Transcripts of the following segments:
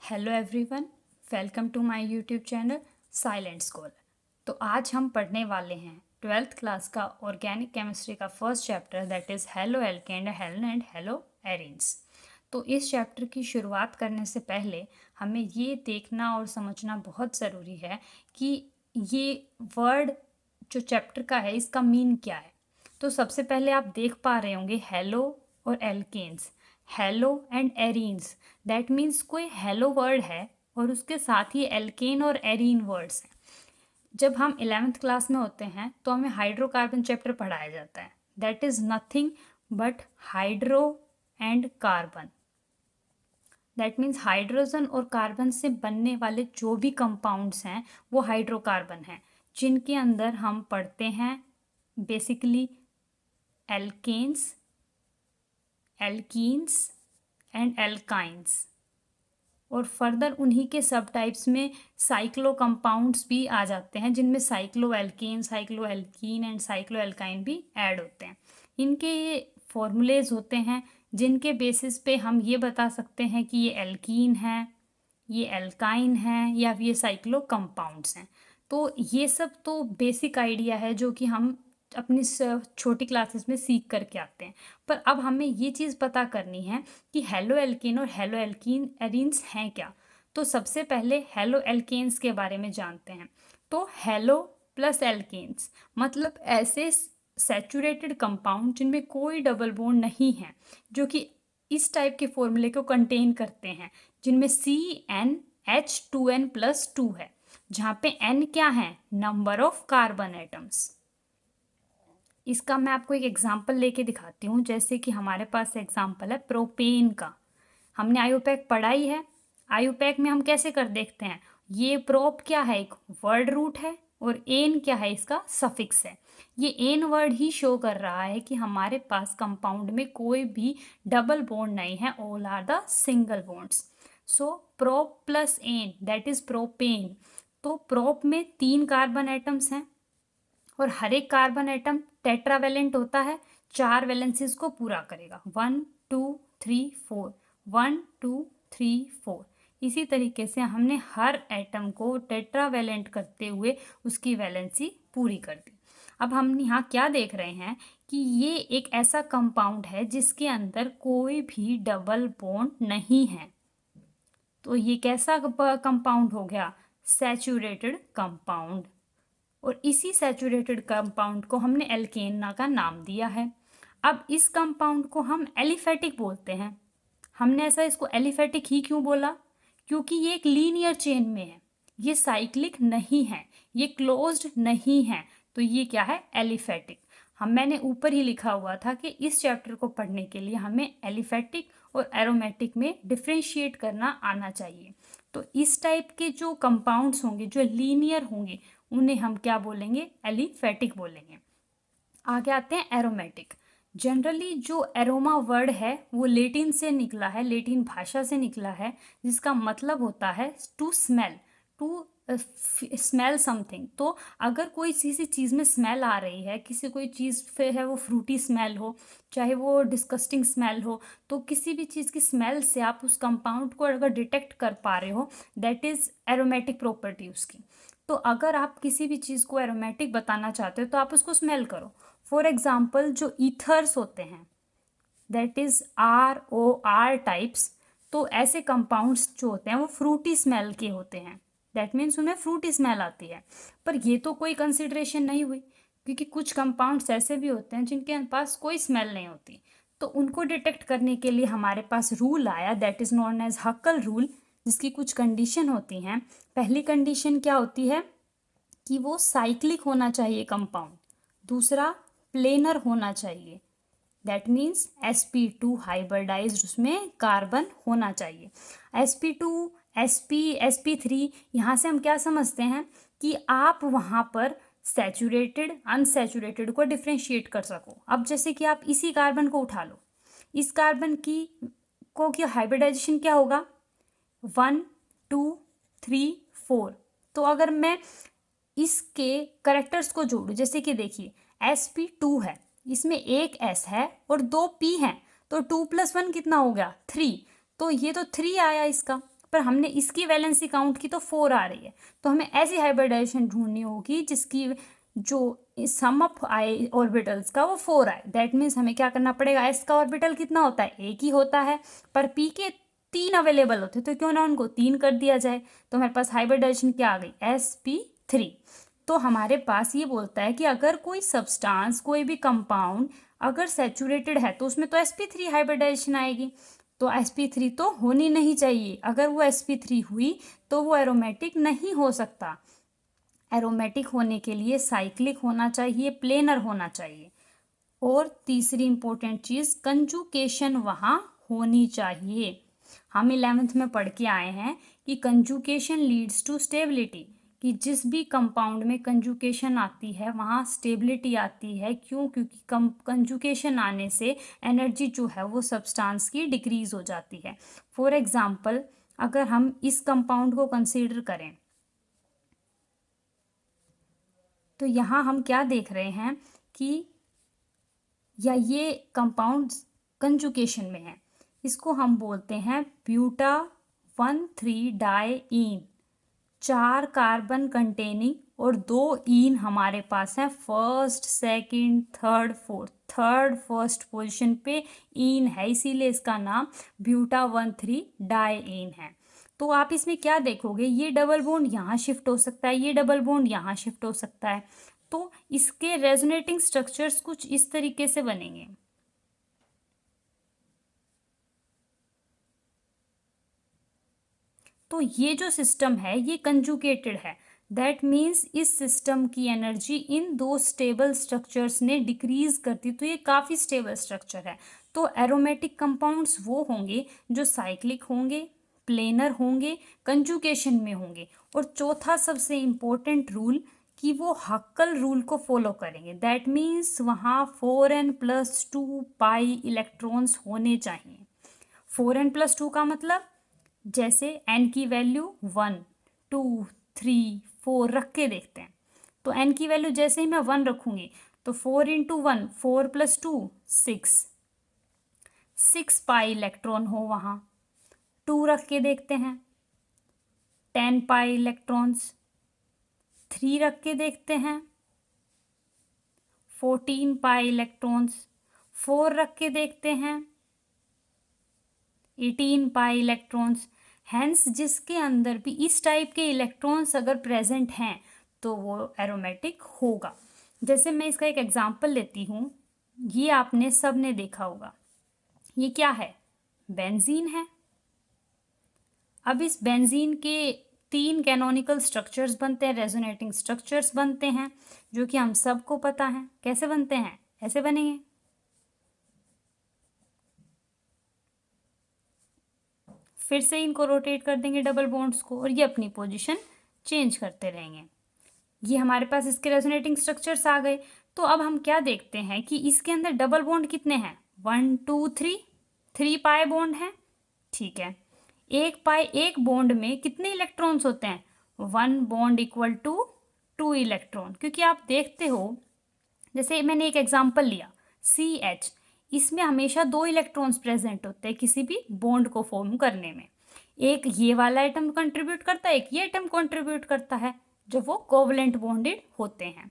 Hello everyone, welcome to my YouTube channel silent school. तो आज हम पढ़ने वाले हैं 12th क्लास का ऑर्गेनिक केमिस्ट्री का first chapter that is haloalkane and haloarenes. तो इस चैप्टर की शुरुआत करने से पहले हमें ये देखना और समझना बहुत ज़रूरी है कि ये वर्ड जो चैप्टर का है इसका मीन क्या है। तो सबसे पहले आप देख पा रहे होंगे हेलो और alkanes, halo and arenes. That means कोई हेलो वर्ड है और उसके साथ ही एल्केन और एरीन वर्ड्स हैं। जब हम 11th क्लास में होते हैं तो हमें हाइड्रोकार्बन चैप्टर पढ़ाया जाता है। That is nothing but hydro and carbon. That means hydrogen और कार्बन से बनने वाले जो भी कंपाउंड्स हैं वो हाइड्रोकार्बन हैं, जिनके अंदर हम पढ़ते हैं basically alkanes, alkenes and alkynes, और फर्दर उन्हीं के सब टाइप्स में साइक्लो कंपाउंड्स भी आ जाते हैं, जिनमें cycloalkane, cycloalkene and cycloalkyne भी ऐड होते हैं। इनके ये फॉर्मूलेज होते हैं जिनके बेसिस पे हम ये बता सकते हैं कि ये एल्कीन है, ये एल्काइन है या ये साइक्लो कंपाउंड्स हैं। तो ये सब तो बेसिक आइडिया है जो कि हम अपनी छोटी क्लासेस में सीख करके आते हैं। पर अब हमें ये चीज़ पता करनी है कि हेलो एल्केन और हेलो एल्कीन एरीन्स हैं क्या। तो सबसे पहले हेलो एल्केन्स के बारे में जानते हैं। तो हेलो प्लस एल्केन्स मतलब ऐसे सैचुरेटेड कंपाउंड जिनमें कोई डबल बॉन्ड नहीं है, जो कि इस टाइप के फॉर्मूले को कंटेन करते हैं, जिनमें CnH2n+2 है, जहाँ पे n क्या है, नंबर ऑफ कार्बन एटम्स। इसका मैं आपको एक एग्जांपल लेके दिखाती हूँ। जैसे कि हमारे पास एग्जांपल है प्रोपेन का। हमने आयुपैक पढ़ा ही है। आयुपैक में हम कैसे कर देखते हैं, ये प्रोप क्या है, एक वर्ड रूट है, और एन क्या है, इसका सफिक्स है। ये एन वर्ड ही शो कर रहा है कि हमारे पास कंपाउंड में कोई भी डबल बॉन्ड नहीं है, all are the single bonds. So prop plus ane that is propane. तो प्रोप में 3 कार्बन एटम्स हैं और हर एक कार्बन एटम टेट्रावेलेंट होता है, 4 वैलेंसीज को पूरा करेगा, 1 2 3 4, 1 2 3 4। इसी तरीके से हमने हर एटम को टेट्रावेलेंट करते हुए उसकी वैलेंसी पूरी कर दी। अब हम यहाँ क्या देख रहे हैं कि ये एक ऐसा कंपाउंड है जिसके अंदर कोई भी डबल बॉन्ड नहीं है। तो ये कैसा कंपाउंड हो गया, सैचुरेटेड कंपाउंड। और इसी सैचुरेटेड कंपाउंड को हमने एल्केन का नाम दिया है। अब इस कंपाउंड को हम एलिफेटिक बोलते हैं। हमने ऐसा इसको एलिफेटिक ही क्यों बोला, क्योंकि ये एक लीनियर चेन में है, ये साइक्लिक नहीं है, ये क्लोज्ड नहीं है। तो ये क्या है, एलिफेटिक। मैंने ऊपर ही लिखा हुआ था कि इस चैप्टर को पढ़ने के लिए हमें एलिफेटिक और एरोमेटिक में डिफ्रेंशिएट करना आना चाहिए। तो इस टाइप के जो कंपाउंड्स होंगे जो लीनियर होंगे उन्हें हम क्या बोलेंगे, एलिफेटिक बोलेंगे। आगे आते हैं एरोमेटिक। जनरली जो एरोमा वर्ड है वो लेटिन से निकला है, लेटिन भाषा से निकला है, जिसका मतलब होता है to smell, to smell something. तो अगर कोई किसी चीज़ में स्मेल आ रही है, किसी कोई चीज़ पे है वो फ्रूटी स्मेल हो, चाहे वो डिस्कस्टिंग स्मेल हो, तो किसी भी चीज़ की स्मेल से आप उस कंपाउंड को अगर डिटेक्ट कर पा रहे हो, दैट इज़ एरोमेटिक प्रॉपर्टी उसकी। तो अगर आप किसी भी चीज़ को एरोमेटिक बताना चाहते हो तो आप उसको स्मेल करो। फॉर एग्जाम्पल जो ईथर्स होते हैं दैट इज़ ROR टाइप्स, तो ऐसे कंपाउंड्स जो होते हैं वो फ्रूटी स्मेल के होते हैं। दैट मीन्स उनमें फ्रूटी स्मेल आती है। पर ये तो कोई कंसिडरेशन नहीं हुई, क्योंकि कुछ कंपाउंड्स ऐसे भी होते हैं जिनके पास कोई स्मेल नहीं होती। तो उनको डिटेक्ट करने के लिए हमारे पास रूल आया that is known as Huckel rule, जिसकी कुछ कंडीशन होती हैं। पहली कंडीशन क्या होती है कि वो साइक्लिक होना चाहिए कंपाउंड, दूसरा प्लेनर होना चाहिए, दैट मीन्स sp2 हाइब्रिडाइज्ड उसमें कार्बन होना चाहिए। sp2 sp3 यहाँ से हम क्या समझते हैं कि आप वहाँ पर सैचुरेटेड अनसैचुरेटेड को डिफ्रेंशिएट कर सको। अब जैसे कि आप इसी कार्बन को उठा लो, इस कार्बन की हाइब्रिडाइजेशन क्या होगा, 1 2 3 4। तो अगर मैं इसके करेक्टर्स को जोड़ू, जैसे कि देखिए sp2 है, इसमें एक s है और 2 p हैं, तो 2 + 1 कितना हो गया, 3। तो ये तो 3 आया इसका। पर हमने इसकी वैलेंसी काउंट की तो 4 आ रही है, तो हमें ऐसी हाइब्रिडाइजेशन ढूंढनी होगी जिसकी जो सम ऑफ आई ऑर्बिटल्स का वो 4 आए। दैट मीन्स हमें क्या करना पड़ेगा, एस का ऑर्बिटल कितना होता है, एक ही होता है, पर पी के 3 अवेलेबल होते हैं, तो क्यों ना उनको 3 कर दिया जाए। तो हमारे पास हाइब्रिडाइजेशन क्या आ गई, sp3। तो हमारे पास ये बोलता है कि अगर कोई सब्सटेंस, कोई भी कंपाउंड अगर सैचुरेटेड है तो उसमें तो sp3 हाइब्रिडाइजेशन आएगी, तो sp3 तो होनी नहीं चाहिए। अगर वो sp3 हुई तो वो एरोमेटिक नहीं हो सकता। एरोमेटिक होने के लिए साइक्लिक होना चाहिए, प्लेनर होना चाहिए। और तीसरी इंपॉर्टेंट चीज़, कंजुकेशन वहाँ होनी चाहिए। हम 11th में पढ़ के आए हैं कि कंजुकेशन लीड्स टू स्टेबिलिटी, कि जिस भी कंपाउंड में कंजुकेशन आती है वहाँ स्टेबिलिटी आती है। क्यों? क्योंकि कंजुकेशन आने से एनर्जी जो है वो सब्सटेंस की डिक्रीज हो जाती है। फॉर एग्जांपल, अगर हम इस कंपाउंड को कंसीडर करें तो यहाँ हम क्या देख रहे हैं कि या ये कंपाउंड कंजुकेशन में है, इसको हम बोलते हैं ब्यूटा 1,3 डाइईन। 4 कार्बन कंटेनिंग और 2 ईन हमारे पास है, first, second, third, fourth. Third first position पे ईन है, इसीलिए इसका नाम ब्यूटा 1,3 डाइईन है। तो आप इसमें क्या देखोगे, ये डबल बॉन्ड यहाँ शिफ्ट हो सकता है, ये डबल बॉन्ड यहाँ शिफ्ट हो सकता है। तो इसके रेजोनेटिंग स्ट्रक्चर्स कुछ इस तरीके से बनेंगे। तो ये जो सिस्टम है ये कंजुगेटेड है। दैट मीन्स इस सिस्टम की एनर्जी इन 2 स्टेबल स्ट्रक्चर्स ने डिक्रीज करती, तो ये काफ़ी स्टेबल स्ट्रक्चर है। तो एरोमेटिक कंपाउंड्स वो होंगे जो साइक्लिक होंगे, प्लेनर होंगे, कंजुगेशन में होंगे। और चौथा सबसे इम्पोर्टेंट रूल कि वो हक्कल रूल को फॉलो करेंगे। दैट मीन्स वहाँ 4n+2 पाई इलेक्ट्रॉन्स होने चाहिए। 4n+2 का मतलब, जैसे n की वैल्यू 1, 2, 3, 4 रख के देखते हैं। तो n की वैल्यू जैसे ही मैं 1 रखूंगी तो 4 × 1, 4 + 2 6, 6 पाई इलेक्ट्रॉन हो वहाँ। 2 रख के देखते हैं, 10 पाई इलेक्ट्रॉन्स। 3 रख के देखते हैं, 14 पाई इलेक्ट्रॉन्स। 4 रख के देखते हैं, 18 पाई इलेक्ट्रॉन्स। हैंस जिसके अंदर भी इस टाइप के इलेक्ट्रॉन्स अगर प्रेजेंट हैं तो वो एरोमेटिक होगा। जैसे मैं इसका एक एग्जांपल लेती हूँ, ये आपने सब ने देखा होगा, ये क्या है, बेंजीन है। अब इस बेंजीन के 3 कैनोनिकल स्ट्रक्चर्स बनते हैं, रेजोनेटिंग स्ट्रक्चर्स बनते हैं, जो कि हम सबको पता है कैसे बनते हैं, ऐसे बनेंगे। फिर से इनको रोटेट कर देंगे डबल बॉन्ड्स को, और ये अपनी पोजीशन चेंज करते रहेंगे। ये हमारे पास इसके रेजोनेटिंग स्ट्रक्चर्स आ गए। तो अब हम क्या देखते हैं कि इसके अंदर डबल बॉन्ड कितने हैं, 1, 2, 3, 3 पाई बॉन्ड है। ठीक है, एक बॉन्ड में कितने इलेक्ट्रॉन्स होते हैं, 1 बॉन्ड इक्वल टू 2 इलेक्ट्रॉन। क्योंकि आप देखते हो, जैसे मैंने एक एग्जांपल लिया CH, इसमें हमेशा 2 इलेक्ट्रॉन्स प्रेजेंट होते हैं किसी भी बॉन्ड को फॉर्म करने में। एक ये वाला एटम कंट्रीब्यूट करता है, एक ये एटम कंट्रीब्यूट करता है, जब वो कोवलेंट बॉन्डेड होते हैं।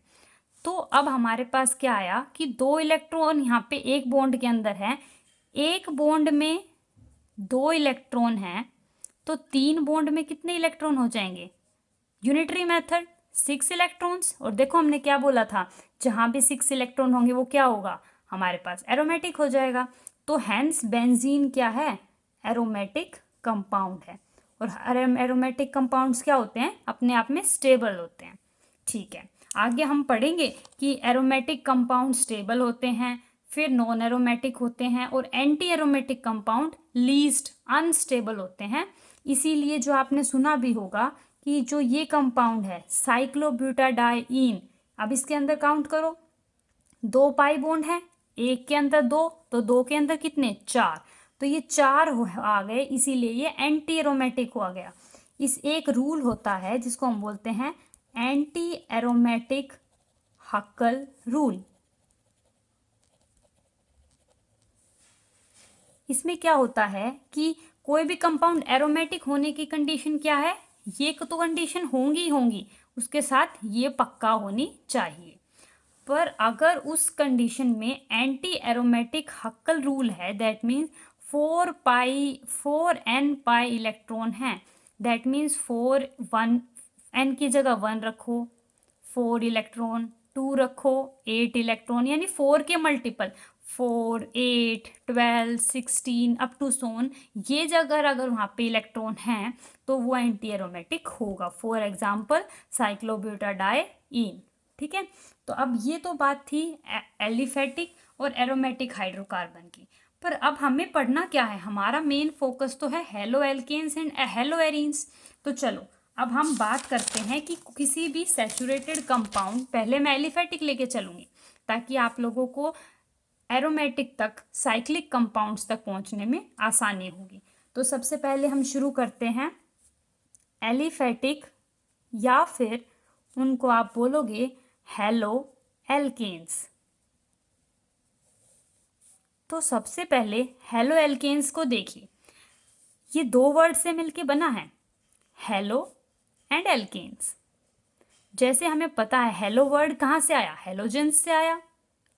तो अब हमारे पास क्या आया कि 2 इलेक्ट्रॉन यहाँ पे एक बॉन्ड के अंदर है, एक बॉन्ड में 2 इलेक्ट्रॉन हैं, तो 3 बॉन्ड में कितने इलेक्ट्रॉन हो जाएंगे, यूनिटरी मेथड 6 इलेक्ट्रॉन्स। और देखो हमने क्या बोला था, जहाँ भी 6 इलेक्ट्रॉन होंगे वो क्या होगा, हमारे पास एरोमेटिक हो जाएगा। तो हैंस बेंजीन क्या है, एरोमेटिक कंपाउंड है। और एरोमेटिक कंपाउंड्स क्या होते हैं, अपने आप में स्टेबल होते हैं। ठीक है, आगे हम पढ़ेंगे कि एरोमेटिक कंपाउंड स्टेबल होते हैं, फिर नॉन एरोमेटिक होते हैं, और anti aromatic compound least unstable होते हैं। इसीलिए जो आपने सुना भी होगा कि जो ये कंपाउंड है साइक्लोब्यूटाडाइईन, अब इसके अंदर काउंट करो, 2 पाई बॉन्ड है, एक के अंदर 2, तो 2 के अंदर कितने, 4। तो ये 4 आ गए, इसीलिए ये एंटी एरोमेटिक हो गया। इस एक रूल होता है जिसको हम बोलते हैं एंटी एरोमेटिक हक्कल रूल। इसमें क्या होता है कि कोई भी कंपाउंड एरोमेटिक होने की कंडीशन क्या है, ये तो कंडीशन होंगी ही होंगी, उसके साथ ये पक्का होनी चाहिए। पर अगर उस कंडीशन में एंटी एरोमेटिक हक्कल रूल है, that means 4n pi electron है, दैट मीन्स 1 n की जगह 1 रखो, 4 इलेक्ट्रॉन, 2 रखो 8 इलेक्ट्रॉन, यानी 4 के मल्टीपल 4, 8, 12, 16 अप टू सोन, ये जगह अगर वहाँ पे इलेक्ट्रॉन हैं तो वो एंटी एरोमेटिक होगा। For example cyclobutadiene. ठीक है, तो अब ये तो बात थी एलिफेटिक और एरोमेटिक हाइड्रोकार्बन की। पर अब हमें पढ़ना क्या है, हमारा मेन फोकस तो है haloalkanes and haloarenes. तो चलो अब हम बात करते हैं कि किसी भी सैचुरेटेड कंपाउंड, पहले मैं एलिफेटिक लेके चलूंगी ताकि आप लोगों को एरोमेटिक तक, साइक्लिक कंपाउंड्स तक पहुंचने में आसानी होगी। तो सबसे पहले हम शुरू करते हैं एलिफेटिक, या फिर उनको आप बोलोगे हेलो एल्केन्स। तो सबसे पहले हेलो एल्केन्स को देखिए, ये 2 वर्ड से मिलके बना है, हेलो एंड एल्केन्स। जैसे हमें पता है हेलो वर्ड कहाँ से आया, हेलोजेंस से आया।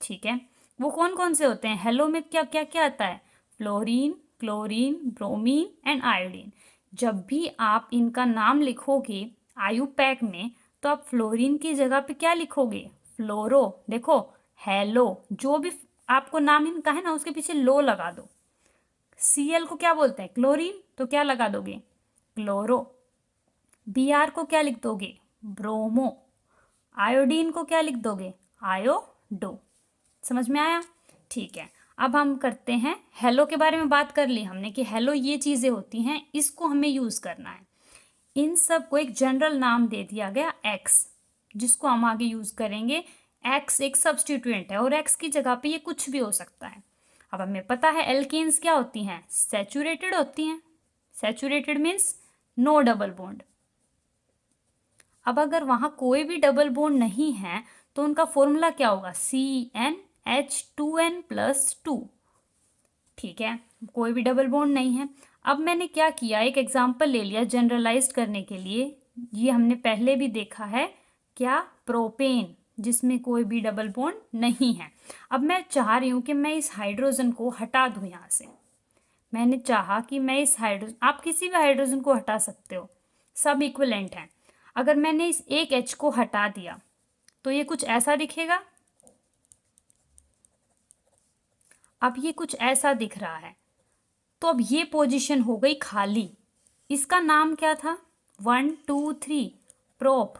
ठीक है, वो कौन कौन से होते हैं, हेलो में क्या क्या क्या आता है, fluorine, chlorine, bromine and iodine. जब भी आप इनका नाम लिखोगे आयुपैक में, तो आप फ्लोरीन की जगह पे क्या लिखोगे, फ्लोरो। देखो हेलो, जो भी आपको नाम इनका है ना उसके पीछे लो लगा दो। Cl को क्या बोलते हैं, क्लोरीन, तो क्या लगा दोगे, क्लोरो। Br को क्या लिख दोगे, ब्रोमो। आयोडीन को क्या लिख दोगे, आयोडो। समझ में आया? ठीक है, अब हम करते हैं, हेलो के बारे में बात कर ली हमने कि हेलो ये चीज़ें होती हैं, इसको हमें यूज़ करना है। इन सब को एक जनरल नाम दे दिया गया एक्स, जिसको हम आगे यूज़ करेंगे। एक्स एक सब्स्टिट्यूएंट है और एक्स की जगह पे ये कुछ भी हो सकता है। अब हमें पता है एल्केन्स क्या होती हैं, सैचुरेटेड होती हैं। Saturated means no double bond. अब अगर वहाँ कोई भी डबल बॉन्ड नहीं है तो उनका फॉर्मूला क्या होगा, CnH2n+2। ठीक है, कोई भी डबल बॉन्ड नहीं है। अब मैंने क्या किया, एक एग्जांपल ले लिया जनरलाइज करने के लिए। ये हमने पहले भी देखा है, क्या, प्रोपेन, जिसमें कोई भी डबल बॉन्ड नहीं है। अब मैं चाह रही हूँ कि मैं इस हाइड्रोजन को हटा दूँ यहाँ से। मैंने चाहा कि मैं इस हाइड्रोजन, आप किसी भी हाइड्रोजन को हटा सकते हो, सब इक्विवेलेंट हैं। अगर मैंने इस एक H को हटा दिया तो ये कुछ ऐसा दिखेगा। अब ये कुछ ऐसा दिख रहा है, तो अब ये पोजीशन हो गई खाली। इसका नाम क्या था, 1 2 3 प्रोप,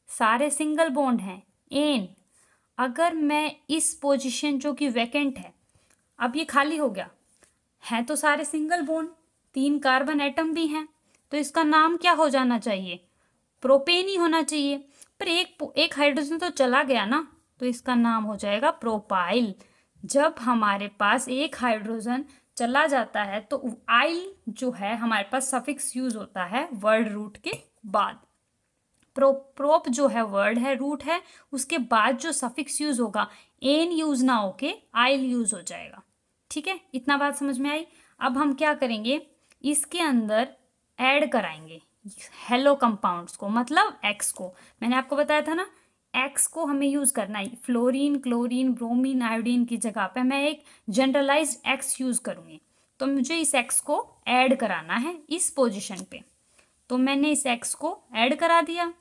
सारे सिंगल बॉन्ड हैं, एन। अगर मैं इस पोजीशन जो कि वैकेंट है, अब ये खाली हो गया है, तो सारे सिंगल बॉन्ड, 3 कार्बन एटम भी हैं, तो इसका नाम क्या हो जाना चाहिए, प्रोपेन ही होना चाहिए। पर एक हाइड्रोजन तो चला गया ना, तो इसका नाम हो जाएगा प्रोपाइल। जब हमारे पास एक हाइड्रोजन चला जाता है तो आइल जो है हमारे पास सफिक्स यूज होता है वर्ड रूट के बाद। प्रोप जो है वर्ड है, रूट है, उसके बाद जो सफिक्स यूज होगा, एन यूज ना होके आइल यूज हो जाएगा। ठीक है, इतना बात समझ में आई। अब हम क्या करेंगे, इसके अंदर ऐड कराएंगे हेलो कंपाउंड्स को, मतलब एक्स को। मैंने आपको बताया था ना, एक्स को हमें यूज करना है। फ्लोरीन, क्लोरीन, ब्रोमीन, आयोडीन की जगह पे मैं एक जनरलाइज्ड एक्स यूज करूंगी, तो मुझे इस एक्स को ऐड कराना है इस पोजीशन पे। तो मैंने इस एक्स को ऐड करा दिया,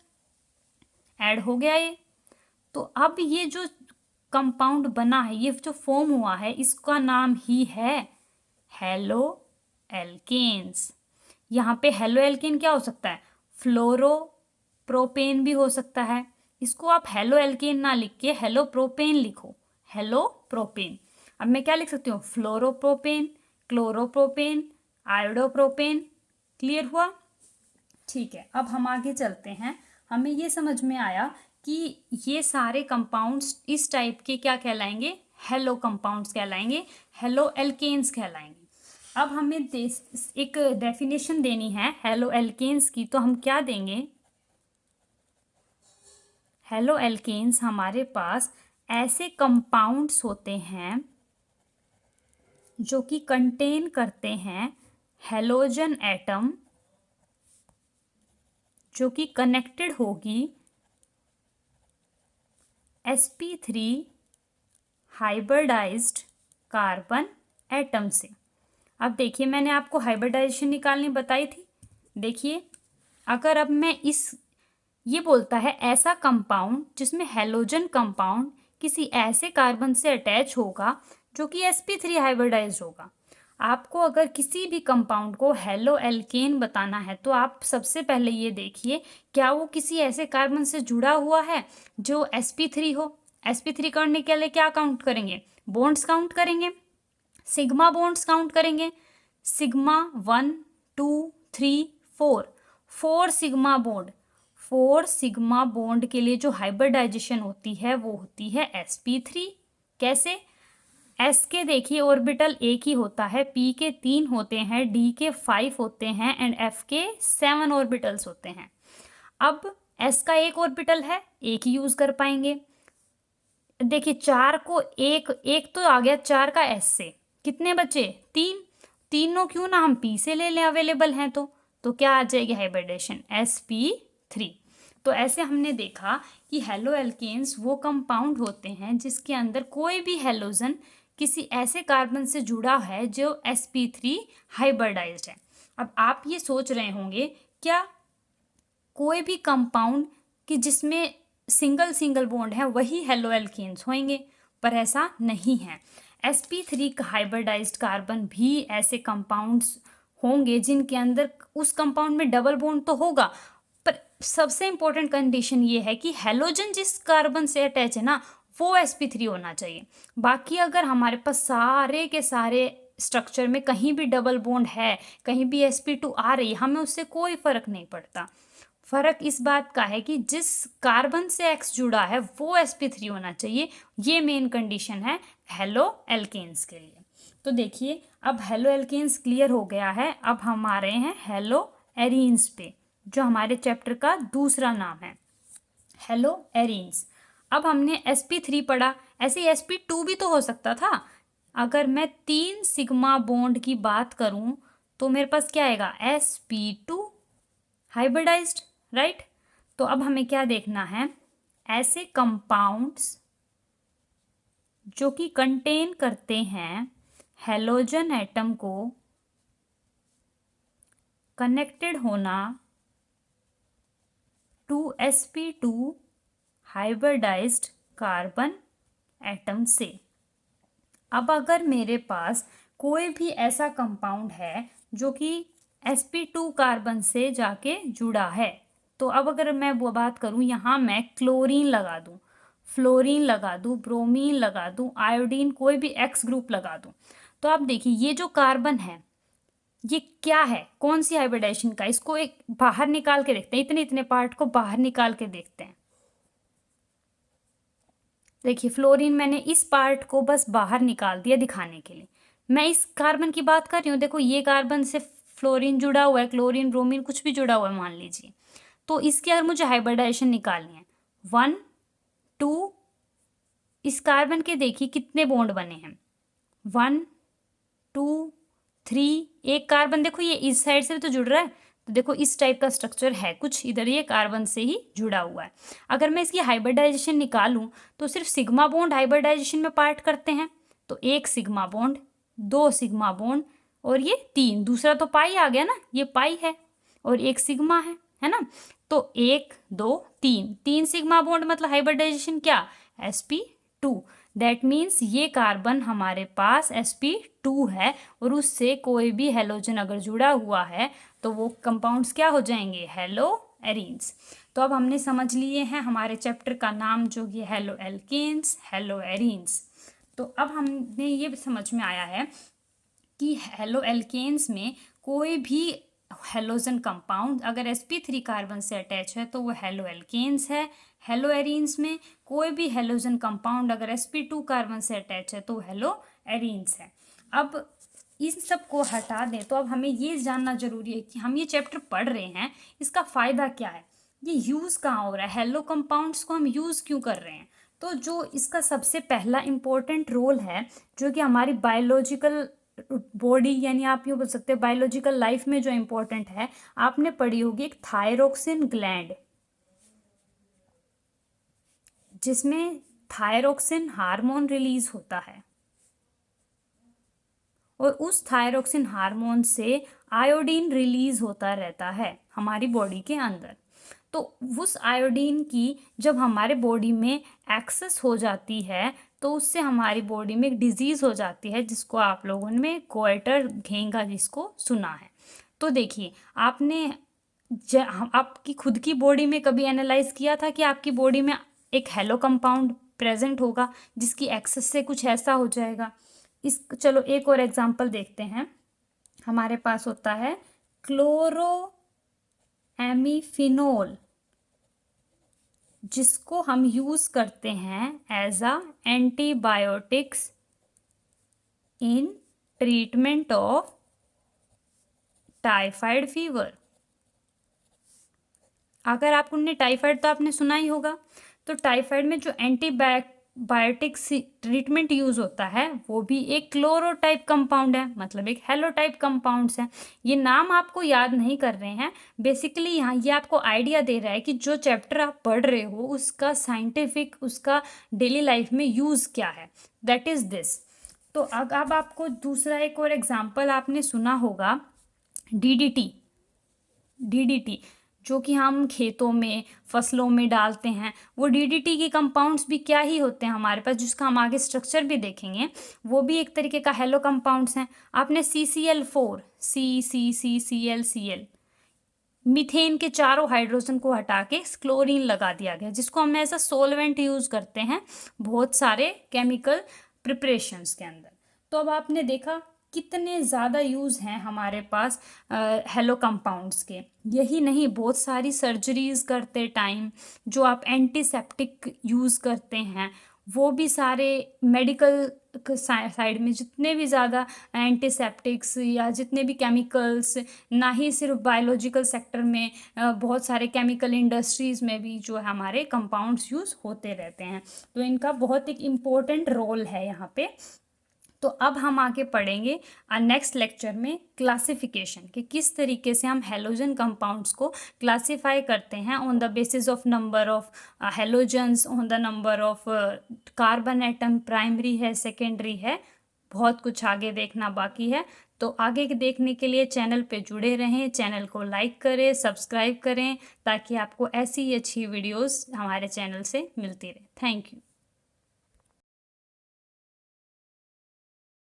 ऐड हो गया ये। तो अब ये जो कंपाउंड बना है, ये जो फॉर्म हुआ है, इसका नाम ही है हेलो एल्केन्स। यहाँ पे हेलो एल्केन क्या हो सकता है, फ्लोरो प्रोपेन भी हो सकता है। इसको आप हेलो एल्केन ना लिख के हेलो प्रोपेन लिखो, हेलो प्रोपेन। अब मैं क्या लिख सकती हूँ, फ्लोरोप्रोपेन, क्लोरोप्रोपेन, आयोडोप्रोपेन। क्लियर हुआ? ठीक है, अब हम आगे चलते हैं। हमें ये समझ में आया कि ये सारे कंपाउंड्स इस टाइप के क्या कहलाएंगे, हेलो कंपाउंड्स कहलाएंगे, हेलो एल्केन्स कहलाएंगे। अब हमें एक डेफिनेशन देनी है हेलो एल्केन्स की, तो हम क्या देंगे, हेलो एल्केन्स हमारे पास ऐसे कंपाउंड्स होते हैं जो कि कंटेन करते हैं हैलोजन एटम जो कि कनेक्टेड होगी sp3 हाइब्रिडाइज्ड कार्बन एटम से। अब देखिए मैंने आपको हाइब्रिडाइजेशन निकालनी बताई थी। देखिए अगर अब मैं ये बोलता है ऐसा कंपाउंड जिसमें हैलोजन कंपाउंड किसी ऐसे कार्बन से अटैच होगा जो कि sp3 हाइब्रिडाइज्ड होगा। आपको अगर किसी भी कंपाउंड को हेलो एल्केन बताना है तो आप सबसे पहले ये देखिए क्या वो किसी ऐसे कार्बन से जुड़ा हुआ है जो sp3 हो। sp3 करने के लिए क्या काउंट करेंगे? बॉन्ड्स काउंट करेंगे, सिग्मा बॉन्ड्स काउंट करेंगे। Sigma 1 2 3 4, 4 sigma bond. 4 sigma bond के लिए जो हाइब्रिडाइजेशन होती है वो होती है sp3। कैसे? s के देखिए ऑर्बिटल एक ही होता है, p के 3 होते हैं, d के 5 होते हैं एंड f के 7 ऑर्बिटल्स होते हैं। अब s का एक ऑर्बिटल है, एक ही यूज कर पाएंगे। देखिए 4 को एक तो आ गया 4 का s से, कितने बचे? 3। तीनों क्यों ना हम p से ले लें, अवेलेबल हैं तो क्या आ जाएगी हाइब्रिडेशन? sp3। तो ऐसे हमने देखा कि हेलो एल्केन्स वो कंपाउंड होते हैं जिसके अंदर कोई भी हेलोजन किसी ऐसे कार्बन से जुड़ा है जो sp3 हाइब्रिडाइज्ड है। अब आप ये सोच रहे होंगे क्या कोई भी कंपाउंड कि जिसमें सिंगल सिंगल बॉन्ड है वही हेलो एल्केन्स होंगे, पर ऐसा नहीं है। sp3 का हाइब्रिडाइज्ड कार्बन भी ऐसे कंपाउंड्स होंगे जिनके अंदर उस कंपाउंड में डबल बॉन्ड तो होगा, पर सबसे इंपॉर्टेंट कंडीशन ये है कि हेलोजन जिस कार्बन से अटैच है ना वो sp3 होना चाहिए। बाकी अगर हमारे पास सारे के सारे स्ट्रक्चर में कहीं भी डबल बॉन्ड है, कहीं भी sp2 आ रही है, हमें उससे कोई फर्क नहीं पड़ता। फर्क इस बात का है कि जिस कार्बन से X जुड़ा है वो sp3 होना चाहिए। ये मेन कंडीशन है हेलो एल्केन्स के लिए। तो देखिए अब हेलो एल्केन्स क्लियर हो गया है। अब हम आ रहे हैं हेलो एरीन्स पे, जो हमारे चैप्टर का दूसरा नाम है हेलो एरीन्स। अब हमने sp3 पढ़ा, ऐसे sp2 भी तो हो सकता था। अगर मैं 3 सिग्मा बॉन्ड की बात करूं तो मेरे पास क्या आएगा? sp2 hybridised, right. तो अब हमें क्या देखना है? ऐसे कंपाउंड्स जो कि कंटेन करते हैं हैलोजन एटम को कनेक्टेड होना to sp2 hybridised carbon atom से। अब अगर मेरे पास कोई भी ऐसा कंपाउंड है जो कि sp2 कार्बन से जाके जुड़ा है, तो अब अगर मैं वो बात करूं, यहाँ मैं क्लोरीन लगा दूं, फ्लोरीन लगा दूं, ब्रोमीन लगा दूं, आयोडीन, कोई भी एक्स ग्रुप लगा दूं, तो आप देखिए ये जो कार्बन है ये क्या है, कौन सी हाइब्रिडाइजेशन का? इसको एक बाहर निकाल के देखते हैं, इतने इतने पार्ट को बाहर निकाल के देखते हैं। देखिए फ्लोरीन मैंने इस पार्ट को बस बाहर निकाल दिया दिखाने के लिए। मैं इस कार्बन की बात कर रही हूँ, देखो ये कार्बन से फ्लोरीन जुड़ा हुआ है, क्लोरीन ब्रोमीन कुछ भी जुड़ा हुआ है मान लीजिए। तो इसकी अगर मुझे हाइब्रिडाइजेशन निकालनी है 1 2, इस कार्बन के देखिए कितने बॉन्ड बने हैं 1 2 3। एक कार्बन देखो ये इस साइड से भी तो जुड़ रहा है, तो देखो इस टाइप का स्ट्रक्चर है कुछ, इधर ये कार्बन से ही जुड़ा हुआ है। अगर मैं इसकी हाइब्रिडाइजेशन निकालूं तो सिर्फ सिग्मा बॉन्ड हाइब्रिडाइजेशन में पार्ट करते हैं, तो एक सिग्मा बॉन्ड, 2 सिग्मा बॉन्ड और ये 3, दूसरा तो पाई आ गया ना, ये पाई है और एक सिग्मा है ना। तो 1 2 3, 3 सिग्मा बॉन्ड मतलब हाइब्रिडाइजेशन क्या? sp2। दैट मीन्स ये कार्बन हमारे पास sp2 है और उससे कोई भी हेलोजन अगर जुड़ा हुआ है तो वो कंपाउंड्स क्या हो जाएंगे? Hello arenes. तो अब हमने समझ लिए हैं हमारे चैप्टर का नाम जो कि हेलो एल्केन्स, हेलो एरीन्स। तो अब हमने ये समझ में आया है कि हेलो एल्केन्स में कोई भी हेलोजन कंपाउंड अगर sp3 कार्बन से अटैच है तो वो हेलो एल्केन्स है। हेलो एरीन्स में कोई भी हेलोजन कंपाउंड अगर sp2 कार्बन से अटैच है तो हेलो एरीन्स है। अब इन सब को हटा दें तो अब हमें ये जानना जरूरी है कि हम ये चैप्टर पढ़ रहे हैं इसका फ़ायदा क्या है, ये यूज़ कहाँ हो रहा है, हेलो कंपाउंड्स को हम यूज़ क्यों कर रहे हैं। तो जो इसका सबसे पहला इम्पोर्टेंट रोल है जो कि हमारी बायोलॉजिकल बॉडी यानी आप यूँ बोल सकते हैं बायोलॉजिकल लाइफ में जो इम्पोर्टेंट है, आपने पढ़ी होगी एक थायरोक्सिन ग्लैंड, जिसमें थायरोक्सिन हार्मोन रिलीज होता है और उस थायरोक्सिन हार्मोन से आयोडीन रिलीज होता रहता है हमारी बॉडी के अंदर। तो उस आयोडीन की जब हमारे बॉडी में एक्सेस हो जाती है तो उससे हमारी बॉडी में एक डिजीज़ हो जाती है, जिसको आप लोगों ने गोइटर घेंगा जिसको सुना है। तो देखिए, आपने आपकी खुद की बॉडी में कभी एनालाइज किया था कि आपकी बॉडी में एक हेलो कंपाउंड प्रेजेंट होगा जिसकी एक्सेस से कुछ ऐसा हो जाएगा। चलो एक और एग्जांपल देखते हैं। हमारे पास होता है क्लोरोएमीफिनोल, जिसको हम यूज़ करते हैं as a antibiotics in treatment of typhoid fever. अगर आपने टाइफाइड तो आपने सुना ही होगा, तो टाइफाइड में जो एंटीबायोटिक्स ट्रीटमेंट यूज़ होता है वो भी एक क्लोरो टाइप कंपाउंड है, मतलब एक हेलो टाइप कंपाउंड्स है। ये नाम आपको याद नहीं कर रहे हैं, बेसिकली यहाँ ये आपको आइडिया दे रहा है कि जो चैप्टर आप पढ़ रहे हो उसका साइंटिफिक, उसका डेली लाइफ में यूज़ क्या है, दैट इज़ दिस। तो अब आपको दूसरा एक और एग्जाम्पल आपने सुना होगा, डीडीटी। डीडीटी जो कि हम खेतों में, फसलों में डालते हैं, वो डीडीटी के कंपाउंड्स भी क्या ही होते हैं हमारे पास, जिसका हम आगे स्ट्रक्चर भी देखेंगे। वो भी एक तरीके का हेलो कंपाउंड्स हैं। आपने CCl4, CCCCl मीथेन के चारों हाइड्रोजन को हटा के क्लोरीन लगा दिया गया, जिसको हम एज अ सोलवेंट यूज़ करते हैं बहुत सारे केमिकल प्रिपरेशंस के अंदर। तो अब आपने देखा कितने ज़्यादा यूज़ हैं हमारे पास हेलो कंपाउंड्स के। यही नहीं, बहुत सारी सर्जरीज़ करते टाइम जो आप एंटीसेप्टिक यूज़ करते हैं, वो भी सारे मेडिकल साइड में जितने भी ज़्यादा एंटीसेप्टिक्स या जितने भी केमिकल्स, ना ही सिर्फ बायोलॉजिकल सेक्टर में, बहुत सारे केमिकल इंडस्ट्रीज़ में भी जो है हमारे कंपाउंड्स यूज़ होते रहते हैं। तो इनका बहुत एक इम्पोर्टेंट रोल है यहाँ पे। तो अब हम आगे पढ़ेंगे नेक्स्ट लेक्चर में क्लासिफिकेशन, कि किस तरीके से हम हेलोजन कंपाउंड्स को क्लासीफाई करते हैं on the basis of number of halogens, on the number of carbon atom, primary है, सेकेंडरी है, बहुत कुछ आगे देखना बाकी है। तो आगे के देखने के लिए चैनल पे जुड़े रहें, चैनल को लाइक करें, सब्सक्राइब करें, ताकि आपको ऐसी ही अच्छी वीडियोस हमारे चैनल से मिलती रहे। Thank you.